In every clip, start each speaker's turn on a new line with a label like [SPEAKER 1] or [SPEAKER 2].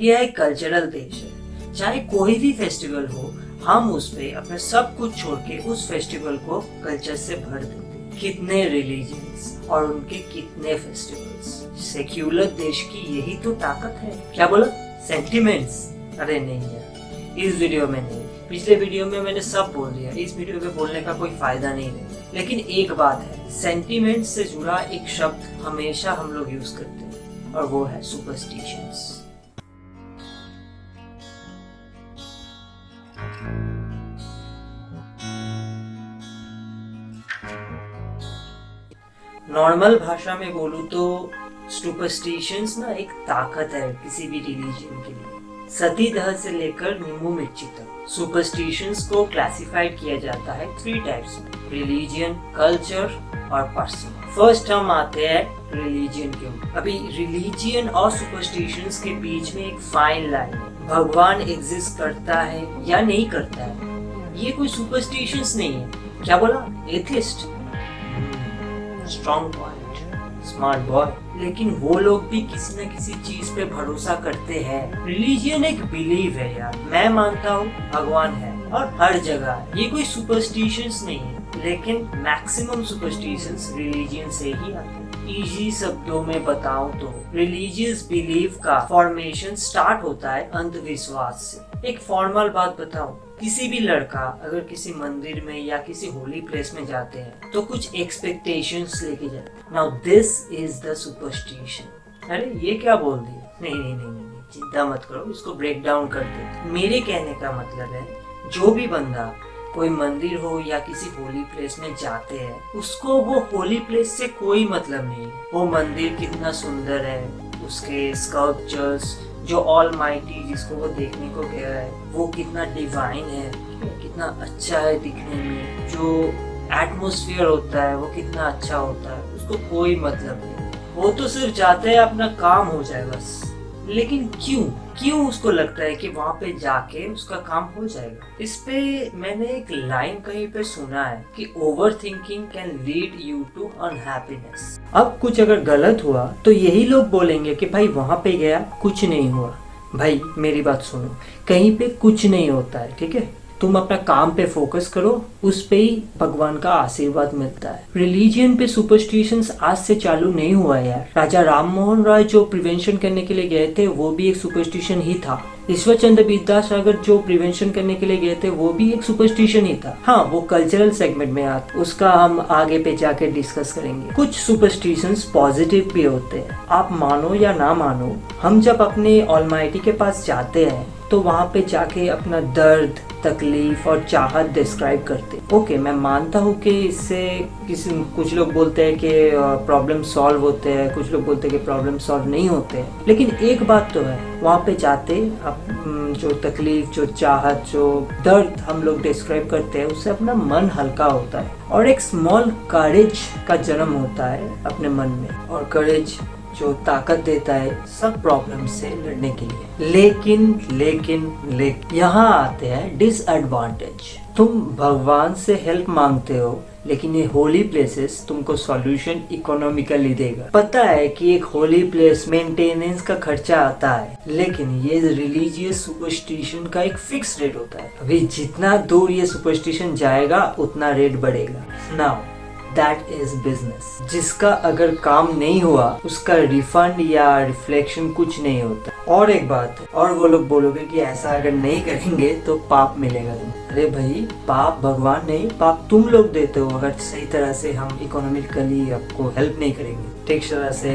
[SPEAKER 1] India एक cultural देश है। चाहे कोई भी फेस्टिवल हो, हम उस पे अपने सब कुछ छोड़ के उस फेस्टिवल को कल्चर से भर देते हैं। कितने रिलीजियंस और उनके कितने फेस्टिवल्स। सेक्युलर देश की यही तो ताकत है। क्या बोला? सेंटिमेंट्स? अरे नहीं यार, इस वीडियो में नहीं। पिछले वीडियो में मैंने सब बोल दिया, इस वीडियो में बोलने का कोई फायदा नहीं है। लेकिन एक बात है, सेंटिमेंट से जुड़ा एक शब्द हमेशा हम लोग यूज करते हैं और वो है सुपरस्टिशंस। नॉर्मल भाषा में बोलूं तो सुपरस्टिशंस ना एक ताकत है किसी भी रिलीजन के लिए। सतीदाह से लेकर नींबू मिर्ची तक सुपरस्टिशंस को क्लासिफाइड किया जाता है 3 टाइप्स में: रिलीजियन, कल्चर और पर्सन। फर्स्ट हम आते हैं रिलीजियन के ऊपर। अभी रिलीजियन और सुपरस्टिशंस के बीच में एक फाइन लाइन है। भगवान एग्जिस्ट करता है या नहीं करता है, ये कोई सुपरस्टिशंस नहीं है। क्या बोला? Atheist. Strong point, smart boy. लेकिन वो लोग भी किसी न किसी चीज पे भरोसा करते हैं। रिलीजियन एक बिलीव है यार। मैं मानता हूँ भगवान है और हर जगह है। ये कोई सुपरस्टिशंस नहीं है। लेकिन मैक्सिमम सुपरस्टिशंस रिलीजियन से ही आते हैं। इजी शब्दों में बताऊं तो रिलीजियस बिलीफ का फॉर्मेशन स्टार्ट होता है अंधविश्वास से। एक फॉर्मल बात बताऊं, किसी भी लड़का अगर किसी मंदिर में या किसी होली प्लेस में जाते हैं तो कुछ एक्सपेक्टेशंस लेके जाते हैं। Now this is the superstition. अरे ये क्या बोल दिया? नहीं नहीं नहीं नहीं, चिंता मत करो, इसको ब्रेक डाउन करते। मेरे कहने का मतलब है, जो भी बंदा कोई मंदिर हो या किसी होली प्लेस में जाते हैं, उसको वो होली प्लेस से कोई मतलब नहीं है। वो मंदिर कितना सुंदर है, उसके स्कल्पचर्स, जो ऑलमाइटी जिसको वो देखने को गया है वो कितना डिवाइन है, कितना अच्छा है दिखने में, जो एटमॉस्फेयर होता है वो कितना अच्छा होता है, उसको कोई मतलब नहीं। वो तो सिर्फ चाहते हैं अपना काम हो जाए बस। लेकिन क्यों उसको लगता है कि वहाँ पे जाके उसका काम हो जाएगा? इस पे मैंने एक लाइन कहीं पे सुना है कि over thinking can lead you to unhappiness. अब कुछ अगर गलत हुआ तो यही लोग बोलेंगे कि भाई वहाँ पे गया कुछ नहीं हुआ। भाई मेरी बात सुनो, कहीं पे कुछ नहीं होता है, ठीक है? तुम अपना काम पे फोकस करो, उस पे ही भगवान का आशीर्वाद मिलता है। रिलीजियन पे सुपरस्टिशंस आज से चालू नहीं हुआ यार। राजा राम मोहन राय जो प्रिवेंशन करने के लिए गए थे वो भी एक सुपरस्टिशन ही था। ईश्वर चंद्र विद्यासागर जो प्रिवेंशन करने के लिए गए थे वो भी एक सुपरस्टिशन ही था। हाँ, वो कल्चरल सेगमेंट में आता, उसका हम आगे पे जाके डिस्कस करेंगे। कुछ सुपरस्टिशंस पॉजिटिव भी होते हैं, आप मानो या ना मानो। हम जब अपने ऑलमाइटी के पास जाते हैं तो वहाँ पे जाके अपना दर्द, तकलीफ और चाहत डिस्क्राइब करते। ओके, मैं मानता हूँ कि इससे कुछ लोग बोलते हैं कि प्रॉब्लम सॉल्व होते हैं, कुछ लोग बोलते हैं कि प्रॉब्लम सॉल्व नहीं होते हैं। लेकिन एक बात तो है, वहाँ पे जाते जो तकलीफ, जो चाहत, जो दर्द हम लोग डिस्क्राइब करते हैं, उससे अपना मन हल्का होता है और एक स्मॉल करेज का जन्म होता है अपने मन में। और करेज जो ताकत देता है सब प्रॉब्लम से लड़ने के लिए। लेकिन यहाँ आते हैं डिसएडवांटेज। तुम भगवान से हेल्प मांगते हो, लेकिन ये होली प्लेसेस तुमको सॉल्यूशन इकोनॉमिकली देगा। पता है कि एक होली प्लेस मेंटेनेंस का खर्चा आता है, लेकिन ये रिलीजियस सुपरस्टिशन का एक फिक्स रेट होता है। अभी जितना दूर ये सुपरस्टिशन जाएगा उतना रेट बढ़ेगा। Now that is business. जिसका अगर काम नहीं हुआ उसका रिफंड या रिफ्लेक्शन कुछ नहीं होता। और एक बात है, और वो लोग बोलोगे कि ऐसा अगर नहीं करेंगे तो पाप मिलेगा। अरे भाई, पाप भगवान नहीं, पाप तुम लोग देते हो अगर सही तरह से हम इकोनॉमिकली आपको हेल्प नहीं करेंगे, ठीक तरह से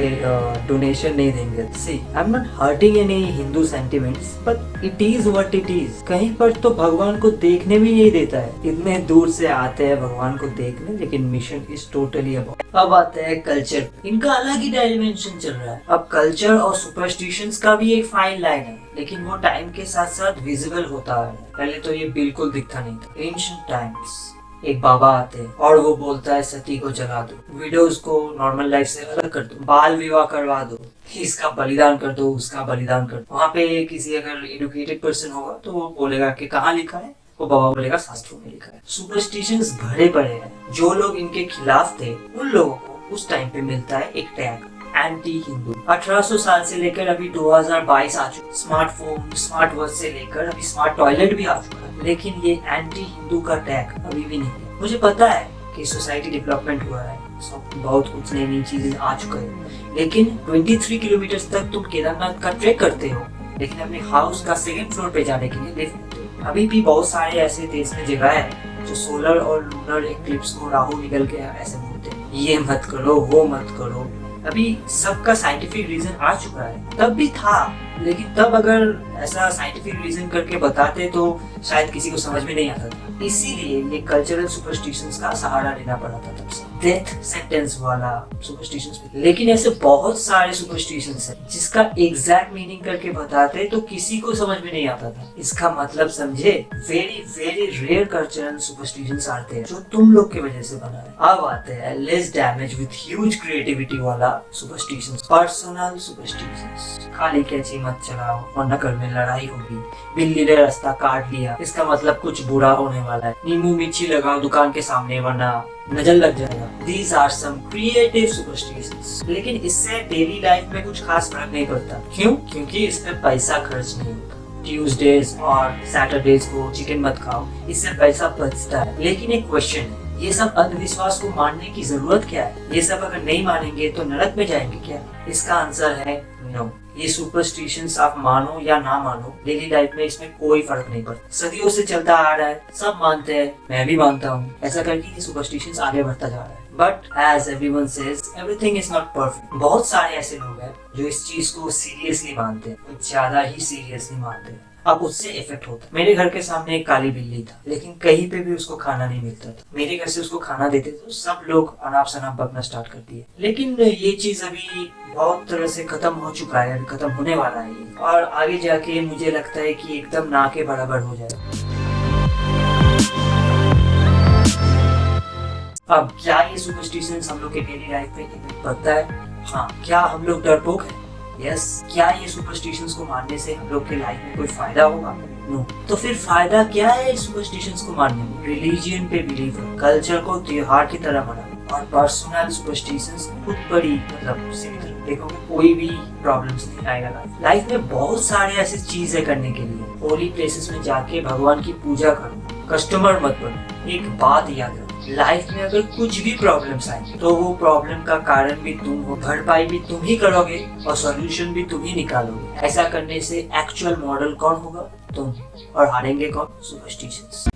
[SPEAKER 1] डोनेशन नहीं देंगे। See, I am not hurting any Hindu sentiments, but it is what it is. कहीं पर तो भगवान को देखने भी नहीं देता है। इतने दूर से आते हैं भगवान को देखने, लेकिन मिशन इज टोटली अबाउट। अब आते हैं कल्चर। इनका अलग ही डायमेंशन चल रहा है। अब कल्चर और सुपरस्टिशंस का भी एक फाइन लाइन है, लेकिन वो टाइम के साथ साथ विजिबल होता है। पहले तो ये बिल्कुल दिखता नहीं था। एंशिएंट टाइम्स एक बाबा आते हैं और वो बोलता है सती को जला दो, विडोज को नॉर्मल लाइफ से अलग कर दो, बाल विवाह करवा दो, इसका बलिदान कर दो, उसका बलिदान कर दो। वहाँ पे किसी अगर एडुकेटेड पर्सन होगा तो वो बोलेगा कि कहाँ लिखा है, वो बाबा बोलेगा शास्त्रों में लिखा है। सुपरस्टिशंस भरे पड़े हैं। जो लोग इनके खिलाफ थे उन लोगों को उस टाइम पे मिलता है एक टैग, एंटी हिंदू। 1800 साल से लेकर अभी 2022 आ चुका। स्मार्टफोन, स्मार्ट वॉच से लेकर अभी स्मार्ट टॉयलेट भी आ चुका है, लेकिन ये एंटी हिंदू का टैग अभी भी नहीं है। मुझे पता है कि सोसाइटी डेवलपमेंट हुआ है, सब बहुत कुछ नई नई चीजें आ चुका है, लेकिन 23 किलोमीटर तक तुम केदारनाथ का ट्रेक करते हो, लेकिन अपने हाउस का सेकंड फ्लोर पे जाने के लिए लिफ्ट लेते हो। अभी भी बहुत सारे ऐसे देश में जगह है जो सोलर और लूनर एक्लिप्स को राहु निकल के ऐसे बोलते हैं, ये मत करो, वो मत करो। अभी सबका साइंटिफिक रीजन आ चुका है, तब भी था, लेकिन तब अगर ऐसा साइंटिफिक रीजन करके बताते तो शायद किसी को समझ में नहीं आता था। इसीलिए ये कल्चरल सुपरस्टिशंस का सहारा लेना पड़ा था तब से, डेथ सेंटेंस वाला सुपरस्टिशंस। लेकिन ऐसे बहुत सारे सुपरस्टिशंस हैं जिसका एग्जैक्ट मीनिंग करके बताते तो किसी को समझ में नहीं आता था। इसका मतलब समझे, very very rare cultural superstitions आते हैं जो तुम लोग की वजह से बना है। अब आते हैं less damage with huge creativity वाला सुपरस्टिशंस, पर्सनल सुपरस्टिशंस। खाली कैची मत चलाओ वरना घर में लड़ाई होगी, बिल्ली ने रास्ता काट लिया इसका मतलब कुछ बुरा होने वाला है, नींबू मिर्ची लगाओ दुकान के सामने वरना नजर लग जाएगा। These are some creative superstitions। लेकिन इससे डेली लाइफ में कुछ खास फर्क नहीं पड़ता। क्यों? क्योंकि इस पे पैसा खर्च नहीं होता। ट्यूसडेज और सैटरडेज को चिकन मत खाओ, इससे पैसा बचता है। लेकिन एक क्वेश्चन है, ये सब अंधविश्वास को मानने की जरूरत क्या है? ये सब अगर नहीं मानेंगे तो नरक में जाएंगे क्या? इसका आंसर है नो। ये सुपरस्टिशंस आप मानो या ना मानो, डेली लाइफ में इसमें कोई फर्क नहीं पड़ता। सदियों से चलता आ रहा है, सब मानते हैं, मैं भी मानता हूँ। ऐसा करके ये सुपरस्टिशंस आगे बढ़ता जा रहा है। But as everyone says, everything is not perfect. बहुत सारे ऐसे लोग हैं जो इस चीज को सीरियसली मानते हैं, कुछ ज्यादा ही सीरियसली मानते हैं। अब उससे इफेक्ट होता है। मेरे घर के सामने एक काली बिल्ली था, लेकिन कहीं पे भी उसको खाना नहीं मिलता था। मेरे घर से उसको खाना देते तो सब लोग अनाप शनाप बकना स्टार्ट कर दिए। लेकिन ये चीज अभी बहुत तरह से खत्म हो चुका है, अभी खत्म होने वाला है ये। और आगे जाके मुझे लगता है कि एकदम ना के बराबर हो जाएगा। अब क्या ये सुपरस्टिशंस हम लोग के डेली लाइफ में इफेक्ट पड़ता है? हाँ। क्या हम लोग डरपोक हैं? यस। क्या ये सुपरस्टिशंस को मानने से हम लोग के लाइफ में कोई फायदा होगा? नो। तो फिर फायदा क्या है सुपरस्टिशंस को मानने में? रिलीजियन पे बिलीव करो, कल्चर को त्योहार की तरह मनाओ, और पर्सनल सुपरस्टिशंस खुद बड़ी मतलब सीमित रखो। देखोगे कोई भी प्रॉब्लम्स नहीं आएगा लाइफ में। बहुत सारे ऐसी चीजें करने के लिए, होली प्लेसेस में जाके भगवान की पूजा करो, कस्टमर मत बनो। एक बात याद रखो, लाइफ में अगर कुछ भी प्रॉब्लम्स आए तो वो प्रॉब्लम का कारण भी तुम हो, भरपाई भी तुम ही करोगे और सॉल्यूशन भी तुम ही निकालोगे। ऐसा करने से एक्चुअल मॉडल कौन होगा? तुम। और हारेंगे कौन? सुपरस्टिशंस।